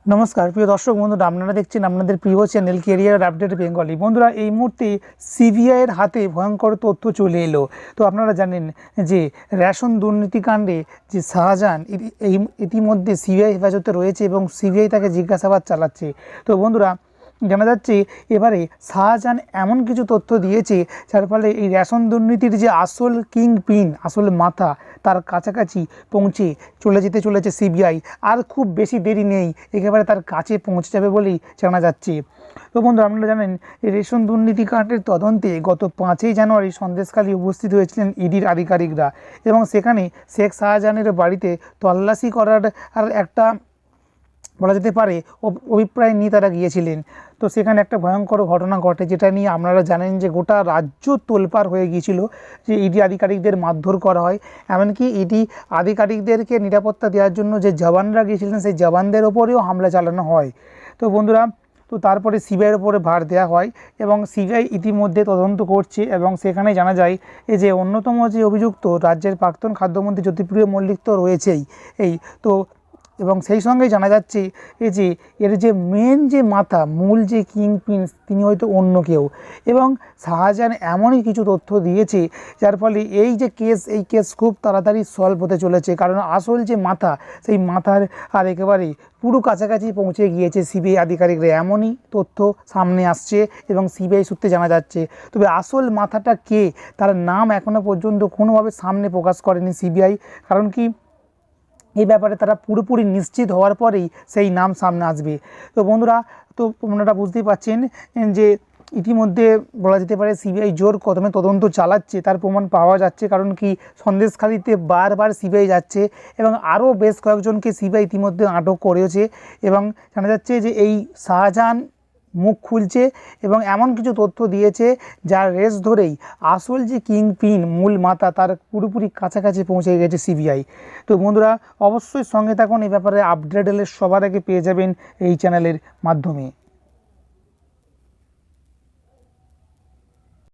नमस्कार प्रिय दर्शक बंधुरा আপনারা দেখছেন আপনাদের প্রিয় চ্যানেল ক্যারিয়ার আপডেট বেঙ্গলি। বন্ধুরা এই মুহূর্তে সিবিআই এর হাতে ভয়ঙ্কর তথ্য চলে এলো। তো আপনারা জানেন যে রেশন দুর্নীতিকাণ্ডে যে শাহজাহান ইতিমধ্যে সিবিআই হেফাজতে রয়েছে এবং সিবিআই তাকে জিজ্ঞাসাবাদ চালাচ্ছে। তো বন্ধুরা জানা যাচ্ছে এবারে শাহজাহান এমন কিছু তথ্য দিয়েছে যার ফলে এই রেশন দুর্নীতির যে আসল কিং পিন, আসল মাথা, তার কাছাকাছি পৌঁছে যেতে চলেছে সিবিআই। আর খুব বেশি দেরি নেই, একেবারে তার কাছে পৌঁছে যাবে বলেই জানা যাচ্ছে। তো বন্ধু আপনারা জানেন এই রেশন দুর্নীতিকাণ্ডের তদন্তে গত 5ই জানুয়ারি সন্দেশখালী উপস্থিত হয়েছিলেন ইডির আধিকারিকরা এবং সেখানে শেখ শাহজাহানের বাড়িতে তল্লাশি করার একটা বলা যেতে পারে অভিপ্রায় নিয়ে তারা গিয়েছিলেন। তো সেখানে একটা ভয়ঙ্কর ঘটনা ঘটে, যেটা নিয়ে আপনারা জানেন যে গোটা রাজ্য তোলপাড় হয়ে গিয়েছিল, যে ইডি আধিকারিকদের মারধর করা হয়। এমনকি ইডি আধিকারিকদেরকে নিরাপত্তা দেওয়ার জন্য যে জওয়ানরা গিয়েছিলেন সেই জওয়ানদের ওপরেও হামলা চালানো হয়। তো বন্ধুরা, তো তারপরে সিবিআইয়ের ওপরে ভার দেওয়া হয় এবং সিবিআই ইতিমধ্যে তদন্ত করছে এবং সেখানে জানা যায় এই যে অন্যতম যে অভিযুক্ত রাজ্যের প্রাক্তন খাদ্যমন্ত্রী জ্যোতিপ্রিয় মল্লিক তো রয়েছেই তো এবং সেই সঙ্গে জানা যাচ্ছে এই যে এর যে মেন যে মাথা, মূল যে কিং পিন, তিনি হয়তো অন্য কেউ। এবং শাহজাহান এমনই কিছু তথ্য দিয়েছে যার ফলে এই কেস খুব তাড়াতাড়ি সলভ হতে চলেছে, কারণ আসল যে মাথা, সেই মাথার আর একেবারে পুরো কাছাকাছি পৌঁছে গিয়েছে সিবিআই আধিকারিকরা। এমনই তথ্য সামনে আসছে এবং সিবিআই সূত্রে জানা যাচ্ছে। তবে আসল মাথাটা কে, তার নাম এখনও পর্যন্ত কোনোভাবে সামনে প্রকাশ করেনি সিবিআই, কারণ কি এই ব্যাপারে তারা পুরোপুরি নিশ্চিত হওয়ার পরেই সেই নাম সামনে আসবে। তো বন্ধুরা, তো আপনারা বুঝতেই পারছেন যে ইতিমধ্যে বলা যেতে পারে সিবিআই জোর কদমে তদন্ত চালাচ্ছে, তার প্রমাণ পাওয়া যাচ্ছে। কারণ কি সন্দেশখালীতে বারবার সিবিআই যাচ্ছে এবং আরও বেশ কয়েকজনকে সিবিআই ইতিমধ্যে আটক করেছে এবং জানা যাচ্ছে যে এই শাহজাহান মুখ খুলছে এবং এমন কিছু তথ্য দিয়েছে যার রেস ধরেই আসল যে কিং পিন, মূল মাথা, তার পুরোপুরি কাছাকাছি পৌঁছে গেছে সিবিআই। তো বন্ধুরা অবশ্যই সঙ্গে থাকুন, এই ব্যাপারে আপডেট এলে সবার আগে পেয়ে যাবেন এই চ্যানেলের মাধ্যমে।